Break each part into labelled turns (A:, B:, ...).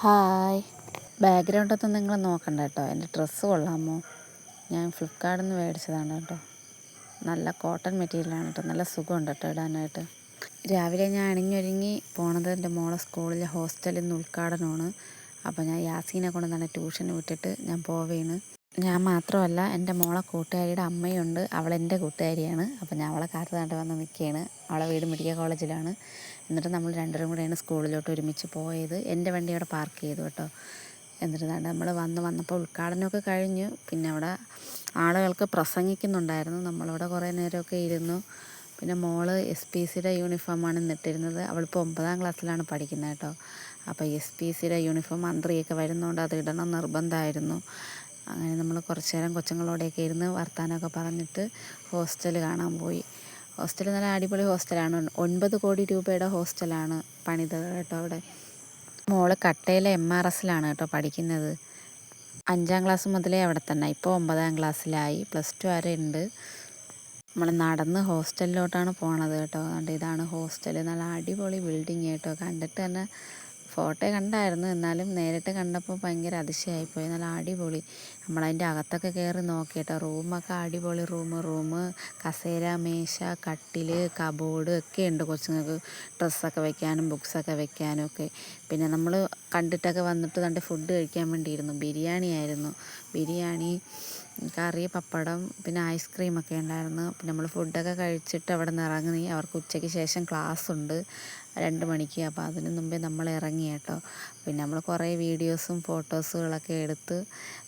A: Hi, ബാക്ക്ഗ്രൗണ്ടൊന്നും നിങ്ങൾ നോക്കണ്ട കേട്ടോ. എൻ്റെ ഡ്രസ്സ് കൊള്ളാമോ? ഞാൻ ഫ്ലിപ്കാർട്ടിൽ നിന്ന് മേടിച്ചതാണ് കേട്ടോ. നല്ല കോട്ടൺ മെറ്റീരിയലാണ് കേട്ടോ. നല്ല സുഖമുണ്ട് കേട്ടോ ഇടാനായിട്ട്. രാവിലെ ഞാൻ അണിഞ്ഞൊരുങ്ങി പോണത് എൻ്റെ മോളെ സ്കൂളിലെ ഹോസ്റ്റലിൽ നിന്ന് ഉദ്ഘാടനമാണ്. അപ്പോൾ ഞാൻ യാസീനെ കൊണ്ട് തന്നെ ട്യൂഷന് വിട്ടിട്ട് ഞാൻ പോവേണ്. ഞാൻ മാത്രമല്ല, എൻ്റെ മോളെ കൂട്ടുകാരിയുടെ അമ്മയുണ്ട്. അവളെൻ്റെ കൂട്ടുകാരിയാണ്. അപ്പോൾ ഞാൻ അവളെ കാത്തു കണ്ട് വന്ന് നിൽക്കുകയാണ്. അവളെ വീട് മെഡിക്കൽ കോളേജിലാണ്. എന്നിട്ട് നമ്മൾ രണ്ടുപേരും കൂടെയാണ് സ്കൂളിലോട്ട് ഒരുമിച്ച് പോയത്. എൻ്റെ വണ്ടി അവിടെ പാർക്ക് ചെയ്തു കേട്ടോ. എന്നിട്ട് നമ്മൾ വന്നപ്പോൾ ഉദ്ഘാടനമൊക്കെ കഴിഞ്ഞു. പിന്നെ അവിടെ ആളുകൾക്ക് പ്രസംഗിക്കുന്നുണ്ടായിരുന്നു. നമ്മളവിടെ കുറേ നേരമൊക്കെ ഇരുന്നു. പിന്നെ മോള് SPCയുടെ യൂണിഫോമാണ് ഇന്നിട്ടിരുന്നത്. അവളിപ്പോൾ 9ാം ക്ലാസ്സിലാണ് പഠിക്കുന്നത് കേട്ടോ. അപ്പോൾ SPCയുടെ യൂണിഫോം മന്ത്രിയൊക്കെ വരുന്നതുകൊണ്ട് അത് ഇടണം നിർബന്ധമായിരുന്നു. അങ്ങനെ നമ്മൾ കുറച്ച് നേരം കൊച്ചുങ്ങളോടെയൊക്കെ ഇരുന്ന് വർത്താനമൊക്കെ പറഞ്ഞിട്ട് ഹോസ്റ്റൽ കാണാൻ പോയി. ഹോസ്റ്റൽ നല്ല അടിപൊളി ഹോസ്റ്റലാണ്. 9 കോടി രൂപയുടെ ഹോസ്റ്റലാണ് പണിതത് കേട്ടോ. അവിടെ മോള് കട്ടയിലെ MRSലാണ് കേട്ടോ പഠിക്കുന്നത്. 5ാം ക്ലാസ് മുതലേ അവിടെ തന്നെ. ഇപ്പോൾ 9ാം ക്ലാസ്സിലായി. +2 വരെ ഉണ്ട്. നമ്മൾ നടന്ന് ഹോസ്റ്റലിലോട്ടാണ് പോണത് കേട്ടോ. അതുകൊണ്ട് ഇതാണ് ഹോസ്റ്റൽ. നല്ല അടിപൊളി ബിൽഡിങ് കേട്ടോ. കണ്ടിട്ട് തന്നെ ഫോട്ടോ കണ്ടായിരുന്നു, എന്നാലും നേരിട്ട് കണ്ടപ്പോൾ ഭയങ്കര അതിശയമായിപ്പോയി. നല്ല അടിപൊളി. നമ്മളതിൻ്റെ അകത്തൊക്കെ കയറി നോക്കിയിട്ടോ. റൂമൊക്കെ അടിപൊളി റൂം, കസേര, മേശ, കട്ടിൽ, കബോർഡ് ഒക്കെ ഉണ്ട് കൊച്ചുങ്ങൾക്ക് ഡ്രസ്സൊക്കെ വെക്കാനും ബുക്സൊക്കെ വെക്കാനും ഒക്കെ. പിന്നെ നമ്മൾ കണ്ടിട്ടൊക്കെ വന്നിട്ട് തൻ്റെ ഫുഡ് കഴിക്കാൻ വേണ്ടിയിരുന്നു. ബിരിയാണി ആയിരുന്നു. ബിരിയാണി, കറി, പപ്പടം, പിന്നെ ഐസ്ക്രീമൊക്കെ ഉണ്ടായിരുന്നു. പിന്നെ നമ്മൾ ഫുഡൊക്കെ കഴിച്ചിട്ട് അവിടെ നിന്ന് ഇറങ്ങി. അവർക്ക് ഉച്ചയ്ക്ക് ശേഷം ക്ലാസ് ഉണ്ട് 2 മണിക്ക്. അപ്പോൾ അതിന് മുമ്പേ നമ്മൾ ഇറങ്ങി കേട്ടോ. പിന്നെ നമ്മൾ കുറേ വീഡിയോസും ഫോട്ടോസുകളൊക്കെ എടുത്ത്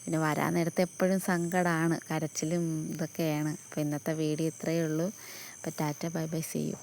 A: പിന്നെ വരാൻ നേരത്തെ എപ്പോഴും സങ്കടമാണ്, കരച്ചിലും ഇതൊക്കെയാണ്. അപ്പോൾ ഇന്നത്തെ വീഡിയോ ഇത്രയേ ഉള്ളൂ. അപ്പോൾ tata, bye bye, see U.